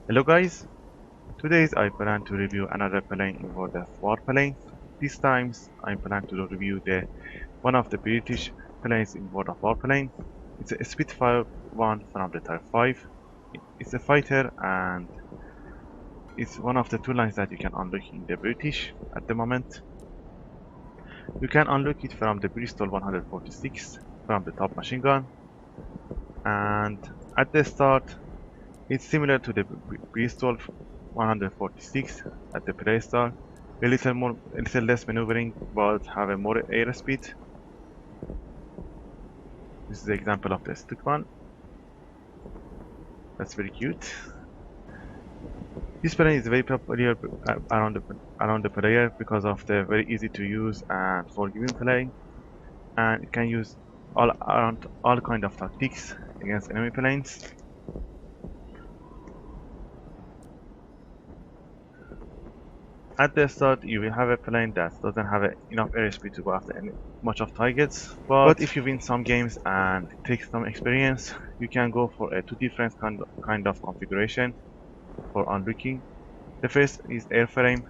Hello guys, today I plan to review another plane in world of Warplanes. This time I plan to review the one of the British planes in world of Warplane. It's a Spitfire one from the Type 5. It's a fighter and it's one of the two lines that you can unlock in the British at the moment. You can unlock it from the Bristol 146 from the top machine gun, and at the start it's similar to the Bristol 146 at the play start, a little less maneuvering, but have a more airspeed. This is the example of the stick one. That's very cute. This plane is very popular around the player because of the very easy to use and forgiving play, and it can use around all kind of tactics against enemy planes. At the start, you will have a plane that doesn't have enough airspeed to go after much of targets, but if you win some games and take some experience, you can go for two different kind of configuration for unlocking. The first is airframe.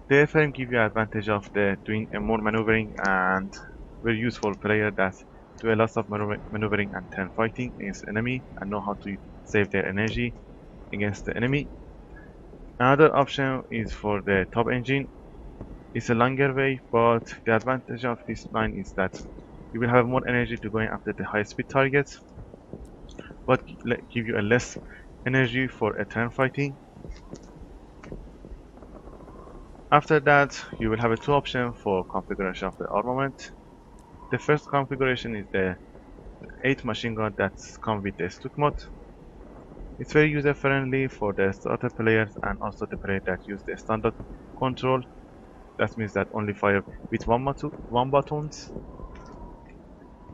The airframe gives you advantage of doing a more maneuvering and very useful player that do a lot of maneuvering and turn fighting against enemy and know how to save their energy against the enemy. Another option is for the top engine. It's a longer way, but the advantage of this line is that you will have more energy to going after the high speed targets, but give you a less energy for a turn fighting. After that, you will have a two option for configuration of the armament. The first configuration is the 8 machine gun that comes with the stuck mod. It's very user friendly for the starter players and also the player that use the standard control. That means that only fire with one buttons.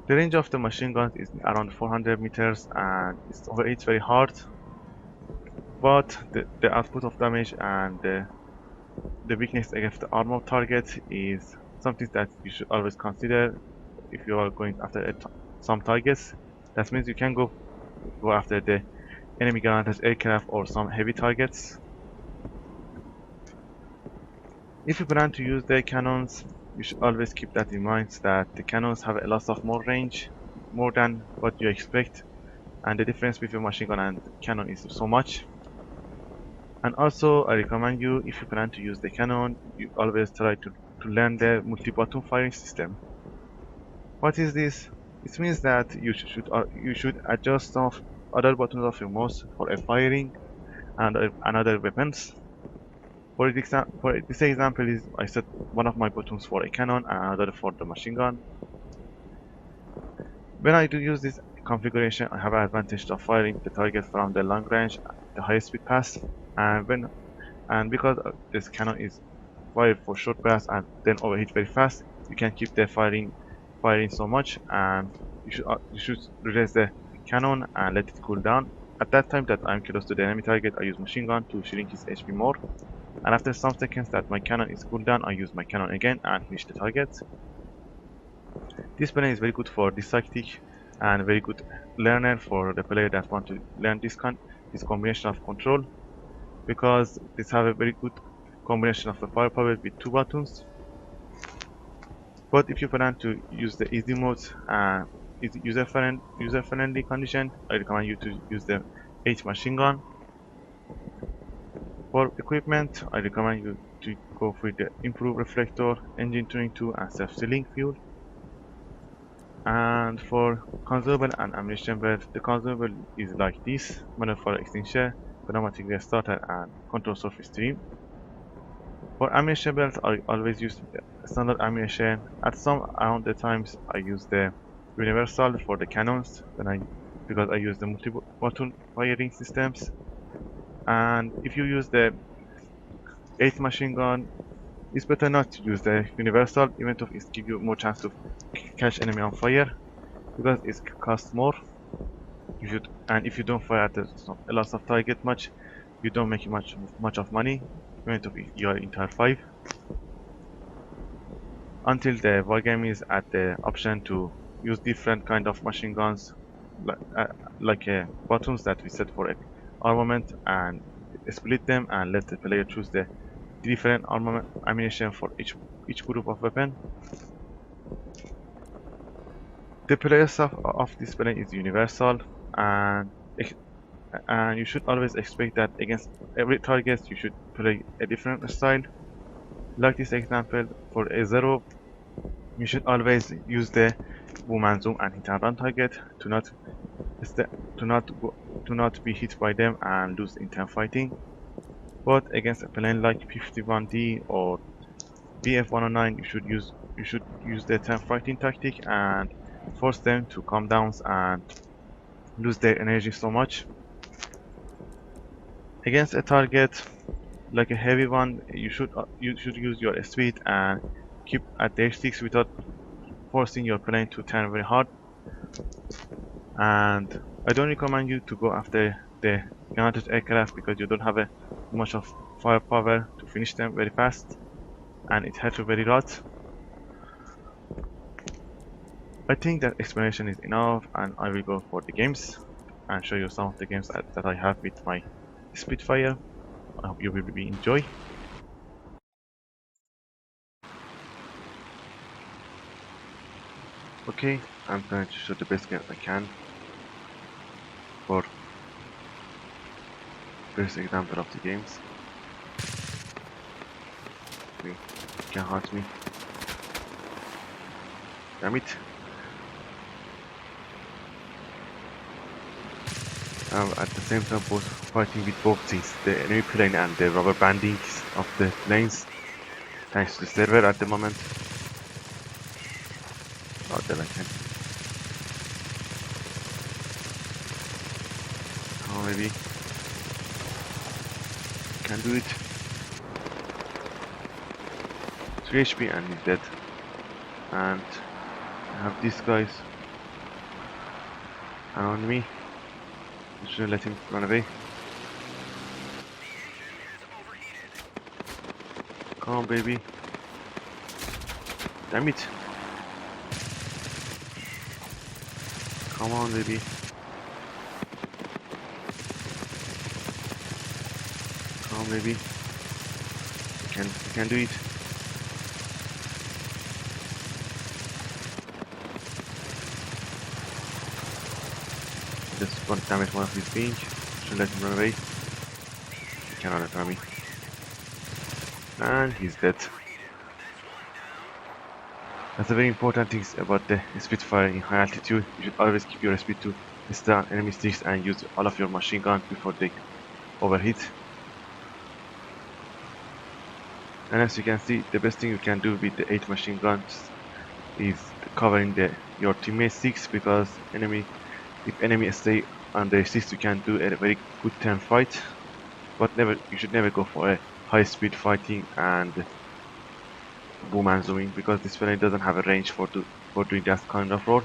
The range of the machine gun is around 400 meters and it's very hard, but the output of damage and the weakness against the armor target is something that you should always consider if you are going after some targets. That means you can go after the enemy guarantees aircraft or some heavy targets. If you plan to use the cannons, you should always keep that in mind that the cannons have a lot of more range, more than what you expect, and the difference between machine gun and cannon is so much. And also, I recommend you, if you plan to use the cannon, you always try to learn the multi-button firing system. What is this? It means that you should adjust some other buttons of your mouse for a firing and another weapons. For this example, is I set one of my buttons for a cannon and another for the machine gun. When I do use this configuration, I have an advantage of firing the target from the long range, the high speed pass, and because this cannon is fired for short bursts and then overheat very fast, you can keep the firing so much, and you should release the cannon and let it cool down. At that time that I'm close to the enemy target, I use machine gun to shrink his HP more, and after some seconds that my cannon is cooled down, I use my cannon again and finish the target. This plane is very good for this tactic and very good learner for the player that want to learn this combination of control, because this have a very good combination of the firepower with two buttons. But if you plan to use the easy mode and user-friendly condition, I recommend you to use the 8 machine gun. For equipment, I recommend you to go with the improved reflector, engine tuning tool, and self-sealing fuel. And for consumable and ammunition belt, the consumable is like this: manual fire extinguisher, pneumatic gas starter, and control surface trim. For ammunition belt, I always use standard ammunition. At some around the times, I use the universal for the cannons because I use the multi-button firing systems. And if you use the 8 machine gun, it's better not to use the universal, even though it gives you more chance to catch enemy on fire, because it costs more. If you don't fire at a lot of target much, you don't make much of money, even though you are in tier 5. Until the wargame is at the option to use different kind of machine guns, like buttons that we set for armament and split them and let the player choose the different armament ammunition for each group of weapon. The player stuff of this plane is universal, and you should always expect that against every target you should play a different style. Like this example, for a zero, you should always use the boom and zoom and hit and run target to not be hit by them and lose in team fighting. But against a plane like P-51D or BF-109, you should use the team fighting tactic and force them to calm down and lose their energy so much. Against a target like a heavy one, you should use your speed and keep at their sticks without forcing your plane to turn very hard. And I don't recommend you to go after the grounded aircraft because you don't have much of firepower to finish them very fast, and it hurts you very lot. I think that explanation is enough, and I will go for the games and show you some of the games that I have with my Spitfire. I hope you will enjoy. Okay, I'm trying to show the best game I can for first example of the games. Okay, you can hurt me. Damn it. At the same time, both fighting with both things, the enemy plane and the rubber bandings of the planes, thanks to the server at the moment. Oh, then I can. Oh, maybe. Can do it. 3 HP and he's dead. And I have these guys around me. I shouldn't let him run away. Come on, baby. Damn it. Come on, baby. Come on, baby. You can do it. Just want to damage one of his wings. Should let him run away. He cannot run from me. And he's dead. That's a very important thing about the Spitfire in high altitude. You should always keep your speed to stay on enemy sticks and use all of your machine gun before they overheat. And as you can see, the best thing you can do with the 8 machine guns is covering your teammates' sticks, because if enemy stay on their sticks, you can do a very good team fight. But you should never go for a high speed fighting and boom and zooming, because this plane doesn't have a range for doing that kind of role.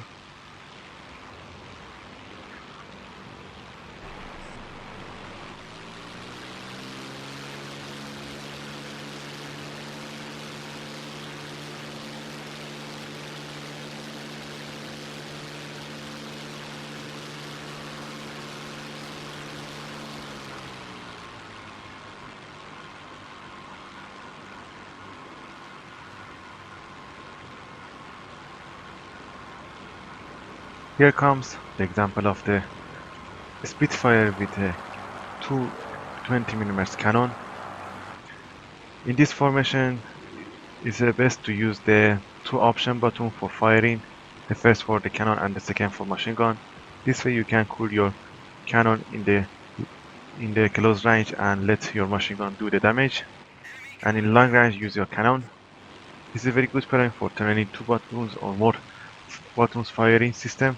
Here comes the example of the Spitfire with a 220mm cannon. In this formation, it's best to use the 2 option button for firing, the first for the cannon and the second for machine gun. This way you can cool your cannon in the close range and let your machine gun do the damage, and in long range use your cannon. This is a very good plane for turning 2 buttons or more buttons firing system.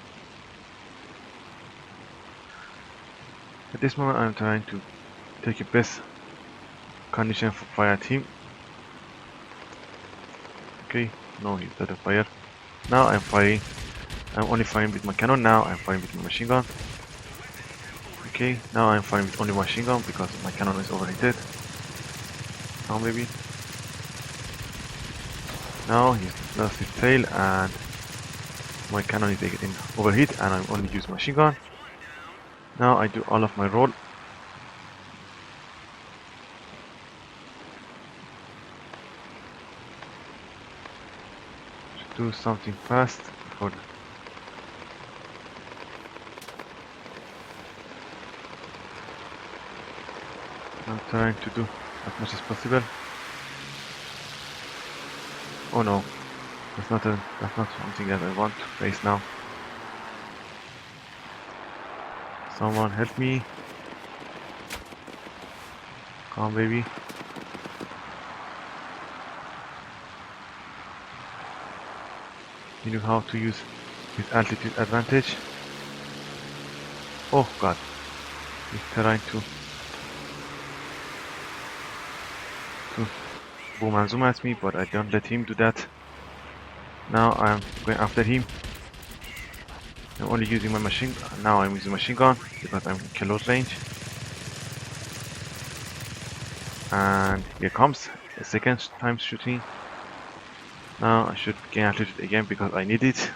At this moment I'm trying to take a best condition for fire team. Okay, no, he's dead of fire. Now I'm only firing with my cannon. Now I'm firing with my machine gun. Okay, now I'm firing with only machine gun because my cannon is overheated. Now maybe. Now he's lost his tail and my cannon is getting overheat, and I'm only using machine gun. Now I do all of my roll do something fast for I'm trying to do as much as possible. Oh no, that's not something that I want to face now. Someone help me. Come on, baby. You know how to use his altitude advantage. Oh god, he's trying to boom and zoom at me, but I don't let him do that. Now I'm going after him. I'm only using my machine. Now I'm using machine gun because I'm close range. And here comes the second time shooting. Now I should gain altitude again because I need it.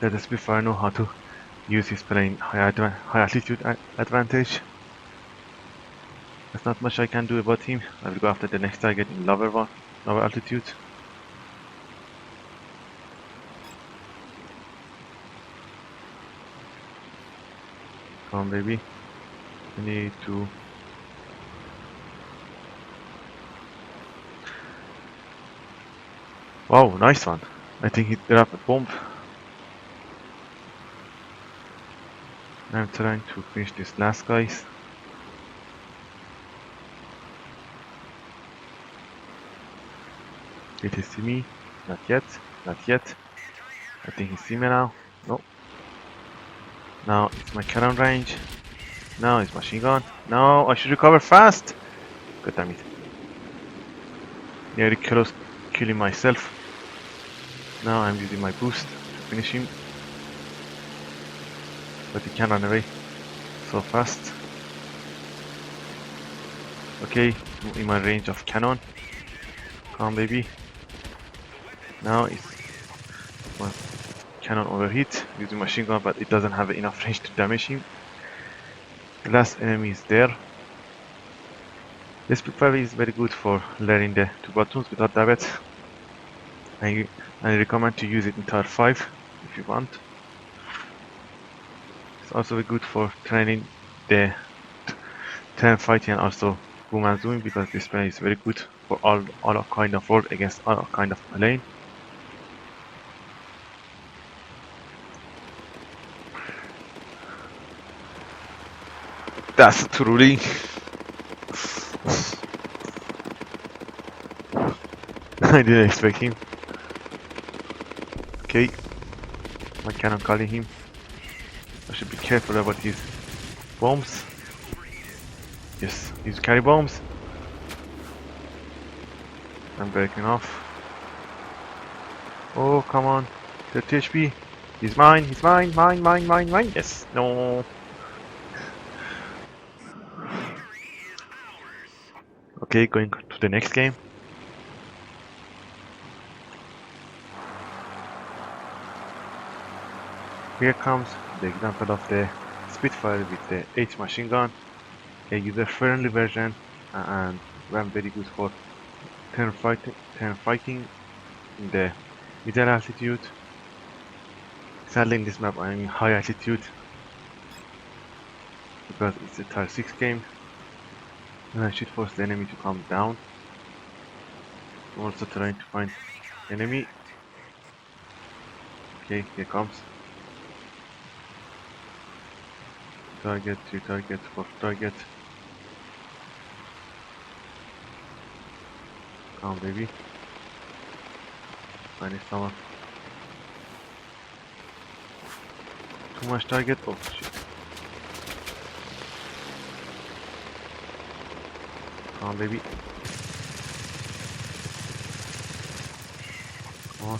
Let the Spitfire know how to use his plane high altitude advantage. There's not much I can do about him. I will go after the next target in lower altitude. Come on, baby. I need to. Wow, nice one. I think he dropped a bomb. I'm trying to finish this last guys. Did he see me? Not yet. Not yet. I think he see me now. No. Now it's my cannon range. Now it's machine gun. No, I should recover fast. God damn it. Nearly close killing myself. Now I'm using my boost to finish him. But he can run away so fast. Okay, in my range of cannon. Come on, baby. Now it's my cannon overheat using machine gun, but it doesn't have enough range to damage him. The last enemy is there. This Spitfire is very good for learning the two buttons without that. I recommend to use it in Tier 5 if you want. It's also very good for training the turn fighting and also boom and zooming because this plane is very good for all kind of work against all kind of plane. That's truly I didn't expect him. Okay, my cannon calling him. I should be careful about his bombs. Yes, he's carry bombs. I'm breaking off. Oh, come on. 30 HP. He's mine, mine. Yes, no. Okay, going to the next game. Here comes the example of the Spitfire with the H machine gun, a user-friendly version, and ran very good for turn fighting in the middle altitude. Sadly, in this map, I'm in high altitude because it's a Tier 6 game, and I should force the enemy to come down. I'm also trying to find enemy. Okay, here comes. Target, 3 target, 4 target. Come on, baby. I need someone. Too much target. Oh shit. Come on, baby. Come on.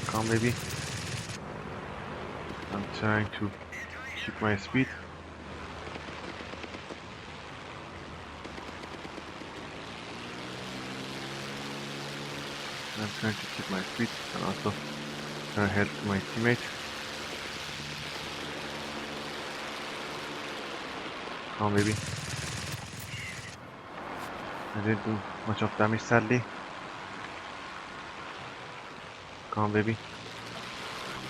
Come on, baby. I'm trying to keep my speed. I'm trying to keep my speed and also try to help my teammate. Come on, baby. I didn't do much of damage sadly. Come on, baby.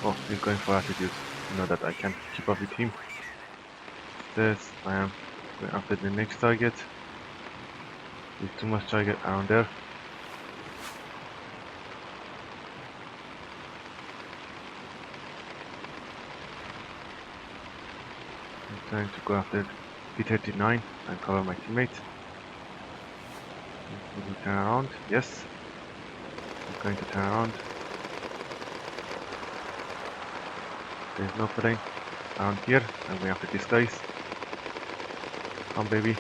Oh, he's going for attitude. You know that I can keep up with him. This, I am going after the next target. There's too much target around there. I'm trying to go after P-39 and cover my teammate. Will he turn around? Yes. I'm going to turn around. There's no plane around here. I'm going after these guys. Come, baby.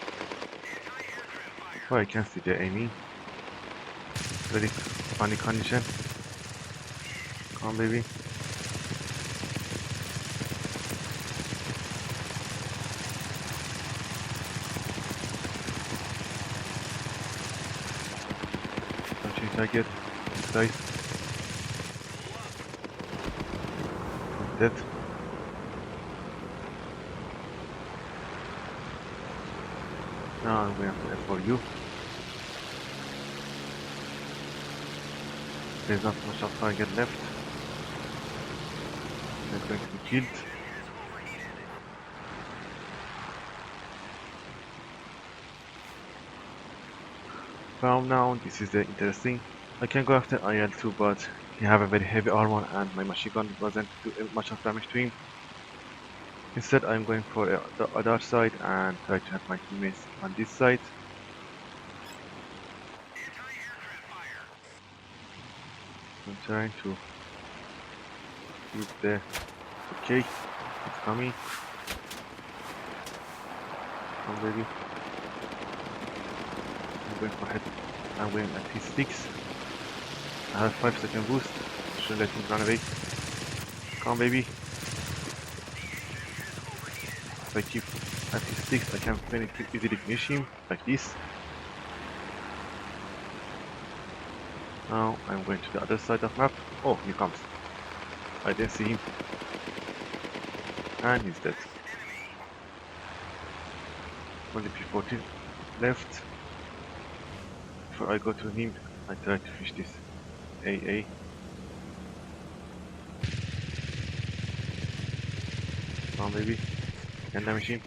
Oh, I can't see the enemy. Very funny condition. Come, baby. Touching target. Guys. I'm dead. Now I'm going after F4U. There's not much of target left. They're going to be killed. From now, this is the interesting. I can go after IL-2, but he have a very heavy armor and my machine gun wasn't do much of damage to him. Instead, I'm going for the other side and try to have my teammates on this side. I'm trying to use the cake. It's coming. Come, baby. I'm going for head. I'm going at his sticks. I have 5-second boost. Should let him run away. Come, baby. If I keep at his sticks, I can easily finish him like this. Now I'm going to the other side of map. Oh, he comes. I didn't see him. And he's dead. Only P14 left. Before I go to him, I try to fish this AA. Come on, baby. Can damage him.